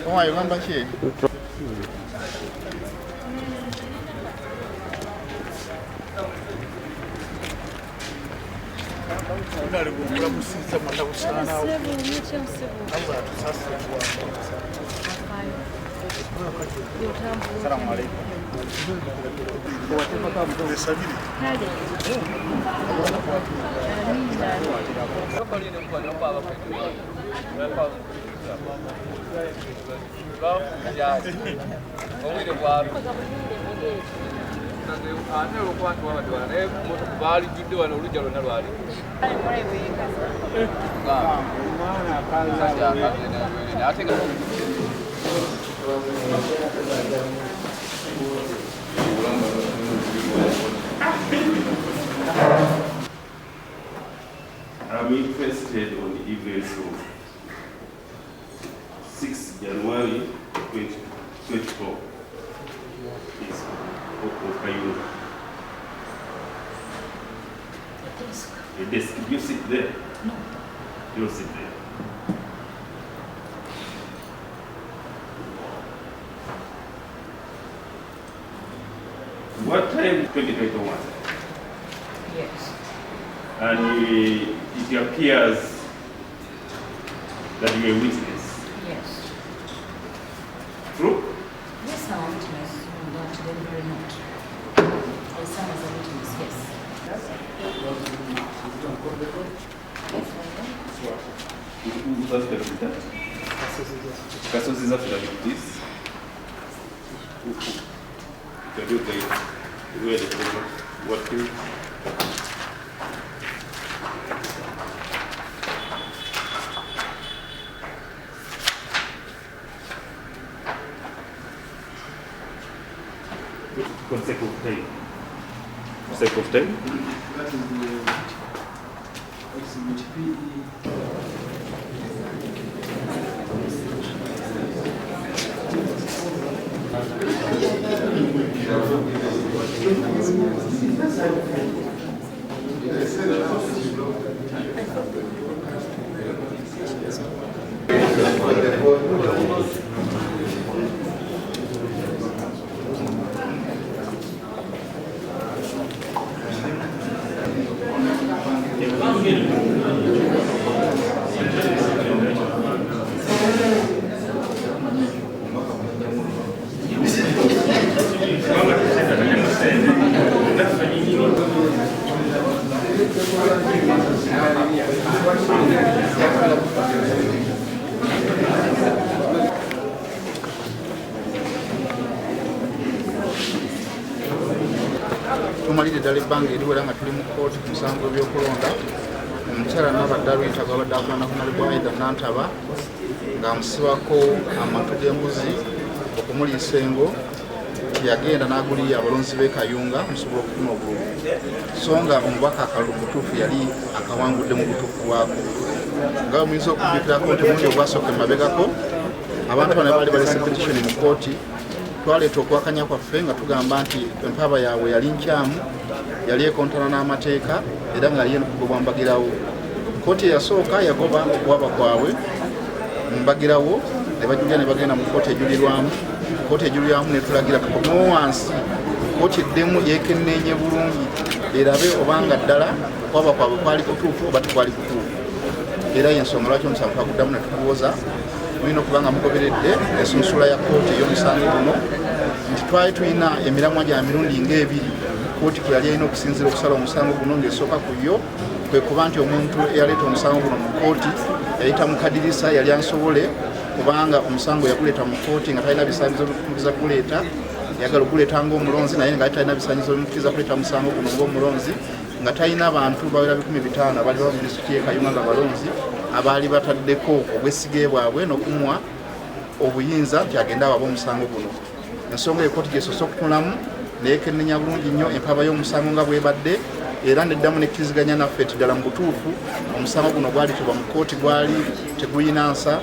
Why you remember she? I'm interested on the events of 6 January 2024. It's Banakayunga. A desk. Do you sit there? No. You don't sit there. What time? 2021. Yes. And it appears that you are a witness. Yes. True? Yes, I'm a witness, but delivery not. I serve as a witness, yes. Who's after that? Kasos is after this. Can you take where the problem? What do? Consecutive time. Consecutive time? That is the exhibit P. tumalire ddala ebbanga eriwera nga tuli mu kkooti ku musango ebyokulonda omukyala Nabadda Ritah gwabadde akulana ku malibu Aidah Nantaba ng'amusibako amatu g'embuzi okumuliisa engo yagenda n'agulirira abalonzi b'Ekayunga musobola okufuna obululu so nga omubaka Kalulu mutuufu yali akawangudde mu butuufu bwako nga muyinza okujjukirako nti omulundi ogwasooka emabegako abantu bano baali balese petition mu kkooti twaleeta okwakanya kwaffe nga tugamba nti empaaba yaabwe yali nkyamu yali ekontana n'amateeka era nga yali enokugobwa mbagirawo kkooti eyasooka yagoba okuwaba kwabwe mbagirawo ne bajulira ne bagenda mu kkooti ejulirwamu kkooti ejulirwamu netulagira tukomewo wansi kkooti eddemu yeekenneenye bulungi erabe obanga ddala okwaba kwabwe kwali kutuufu oba tekwali kutuufu era yensonga lwaki omusango twaguddamu netubuuza tulina okuba nga mugoberedde ensunsula ya kkooti ey'omusango guno nti twali tulina emiramwa gya mirundi ng'ebiri kkooti kwe yali alina okusinziira okusala omusango guno ng'esooka ku yo kwe kuba nti omuntu eyaleeta omusango guno mu kkooti yayita mu kadirisa yali ansobole kubanga omusango yaguleeta mu kkooti nga talina bisaanyizo bimukiriza kuleeta yagala okuleeta ng'omulonzi naye nga talina bisaanyizo bimukiriza kuleeta musango guno ng'omulonzi nga talina abantu bawera 500 abaali bava mu disitulikiti y'Ekayunga nga balonzi abaali bataddeko obwesige bwabwe n'okumuwa obuyinza nti agenda awaaba omusango guno ensonga ekkooti gyesoose okutunulamu neekennenya bulungi nnyo empaaba y'omusango nga bwebadde era neddamu nekkiriziganya naffe ti ddala mu butuufu omusango guno gwali tuba mu kkooti gwali tegulina nsa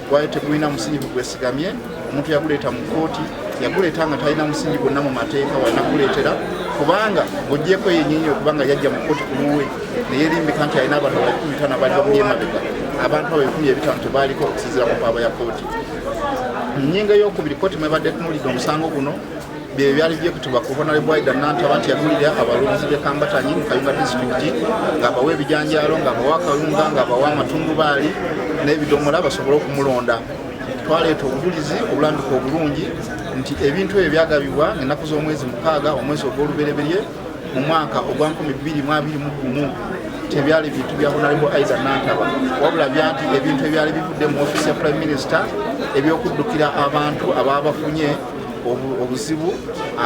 gwali tegulina musingi gugwesigamye omuntu yaguleeta mu kkooti yaguleeta nga talina musingi gwonna mu mateeka walina kuleetera kubanga ng'oggyeko yennyini okubanga yajja mu kkooti ku luwe neyerimbika nti alina abantu 15 abaali bamuli emabega abantu abo 15 tebaaliko okusinziira ku mpaaba ya kkooti nnyinga ey'okubiri kkooti mwebadde tunuulidde omusango guno bye byali byekutibwa ku Honorable Aidah Nantaba nti yagulirira abalonzi b'Ekambatanyi mu Kayunga disitulikiti ng'abawa ebijanjaalo ng'abawa akawunga ng'abawa amatundubaali n'ebidomola basobole okumulonda twaleeta obujulizi obulambika obulungi nti ebintu ebyo byagabibwa ennaku z'omwezi 6 omwezi ogw'olubereberye mu mwaka ogwa 2021 tebyali bintu bya Honorable Aidah Nantaba wabula byanti ebintu ebyali bivudde mu ofiisi ya Prime Minister ebyokuddukira abantu ababafunye obuzibu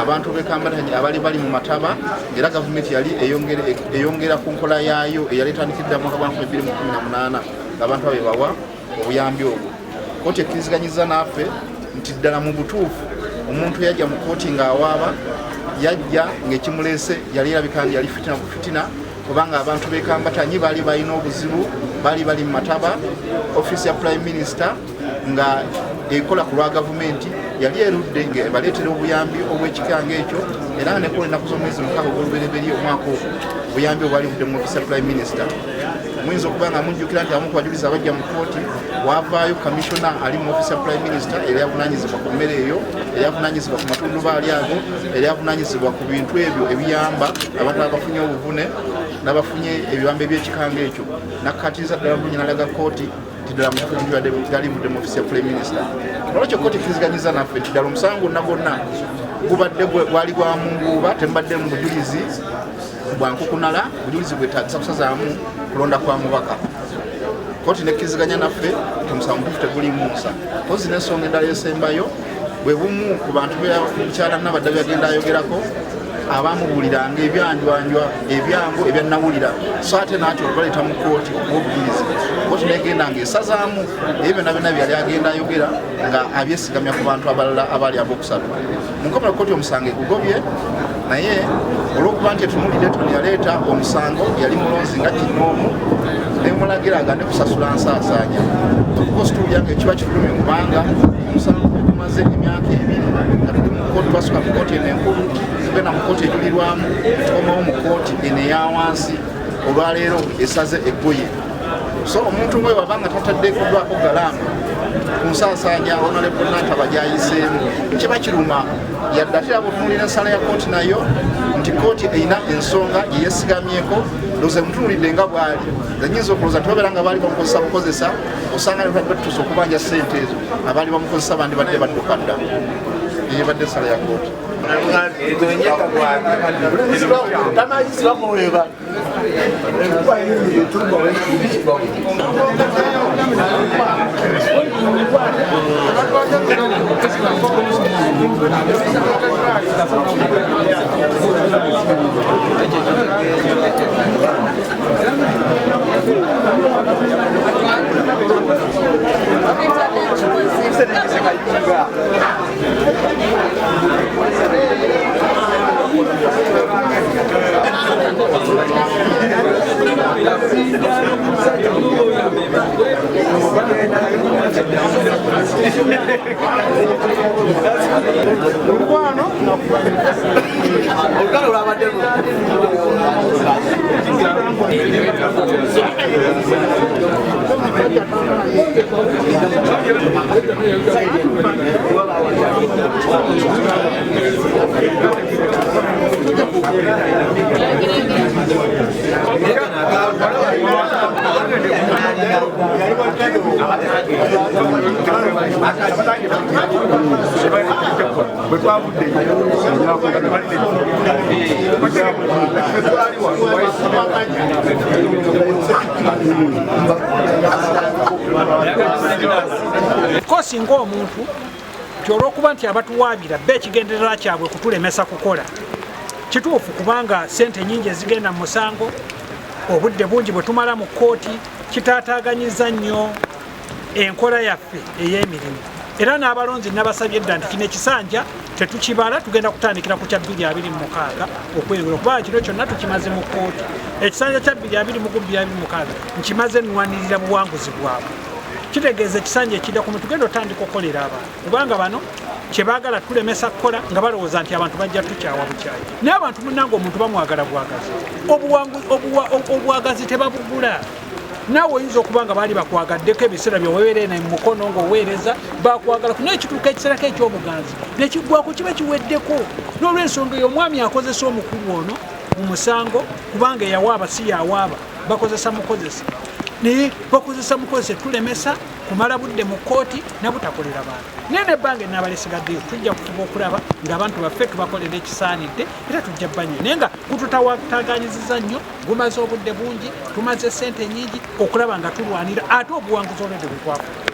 abantu b'Ekambatanyi abali bali mu mataba era gavumenti yali eyongera ku nkola yaayo eyali etandikidde mu mwaka gwa 2018 ng'abantu abo bawa obuyambi obwo kkooti ekkiriziganyiza naffe nti ddala mu butuufu omuntu yajja mu kkooti ng'awaaba yajja ng'ekimuleese yali erabika nti yali fitina kubanga abantu b'Ekambatanyi baali balina obuzibu baali bali mu mataba ofiisi ya Prime Minister nga ekola ku lwa gavumenti yali erudde ng'ebaleetera obuyambi obw'ekikanga ekyo era nga nekola ennaku z'omwezi 6 ogw'olubereberye omwaka ogwo obuyambi obwali buvudde mu ofiisi ya Prime Minister muyinza okuba nga mujjukira nti abamu ku bajulizi abajja mu kkooti wavaayo kamishona ali mu ofiisi ya Prime Minister eri avunaanyizibwa ku mmere eyo eri avunaanyizibwa ku matundubaali ago eri avunaanyizibwa ku bintu ebyo ebiyamba abantu abafunye obuvune n'abafunye ebibambe by'ekikanga ekyo nakkatiriza ddala bulungi n'alaga kkooti nti ddala mu kifo gali vudde mu ofiisi ya Prime Minister olwekyo kkooti ekkiriziganyiza naffe nti ddala omusango gwonna gubadde gwali gwa munguuba tembadde mu bujulizi bwa nkukunala bujulizi bwetagisa kusazaamu kulonda kwa mubaka kkooti nekkiriziganya naffe nti omusango mutuufu tegulimu nsa kozi n'ensonga endala esembayo bwe bumu ku bantu mukyala Nabadda byagenda ayogerako abamubuuliranga ebyanjwanjwa ebyangu ebyannawulira so ate naakyo okubaleeta mu kkooti obwobujulizi kkooti negenda ng'esazaamu ebyo byonna byonna byali agenda ayogera nga abyesigamya ku bantu abalala abaali ab'okusatu mu nkomero kkooti omusango egugobye naye olw'okuba nti etunulidde toni yaleeta omusango yali mulonzi nga kinnoomu nemulagira agande kusasula nsaasaanya okukosituulu yange ekiba kifulumye kubanga omusango gumaze emyaka 2 nga tuli mu kkooti twasuka mu kkooti eno enkulu tugenda mu kkooti ejulirwamu tukomawo mu kkooti eno eya wansi olwaleero esaze eggoye so omuntu we wabanga tataddekodwako galaama ku nsaasaanya Honorable Nantaba gy'ayiseemu kiba kiruma yadde ate abutunulira ensala ya kkooti nayo nti kkooti erina ensonga gyeyesigamyeko looza emutunulidde nga bw'ali zenyinza okulooza tibabeera nga baali bamukozesa bukozesa osanga ne tubadde tutuusa okubanja ssente ezo abaali bamukozesa bandi badde badduka dda eyebadde ensala ya kkooti Kosi ng'omuntu kyolwokuba nti abatuwaabira be ekigendererwa kyabwe kutulemesa kukola kituufu kubanga sente nyingi ezigenda mu musango obudde bungi bwe tumala mu kkooti kitaataaganyiza nnyo enkola yaffe ey'emirimu era n'abalonzi nabasabye edda nti kino ekisanja tetukibala tugenda kutandikira ku kya 2026 okweyola kubanga kino kyonna tukimaze mu kkooti ekisanja kya 2026 nkimaze nnwanirira buwanguzi bwabwe kitegeeza ekisanja ekidda kumu tugenda otandika okukolera abantu kubanga bano kyebaagala tulemesa kukola nga balowooza nti abantu bajja tukyawa bukyayi naye abantu munnange omuntu bamwagala bwagazi obwagazi tebabugula naawe oyinza okuba nga baali bakwagaddeko ebiseera byoweerere ne mukono ng'oweereza bakwagala naye kituuka ekiseerako ekyobuganzi nekiggwako kiba kiweddeko n'olw'ensonga eyo omwami akozesa omukulu ono mu musango kubanga eyawaaba si yawaaba bakozesa mukozesa naye bakozesa mukozesa tulemesa kumala budde mu kkooti nabutakolera bantu naye nebbanga enaabalesigaddeyo tujja kufuba okulaba ng'abantu baffe tubakolera ekisaanidde era tujja banyo naye nga gututawataganyiziza nnyo gumaze obudde bungi tumaze sente nyingi okulaba nga tulwanira ate obuwanguzi olwedde bwe twafuna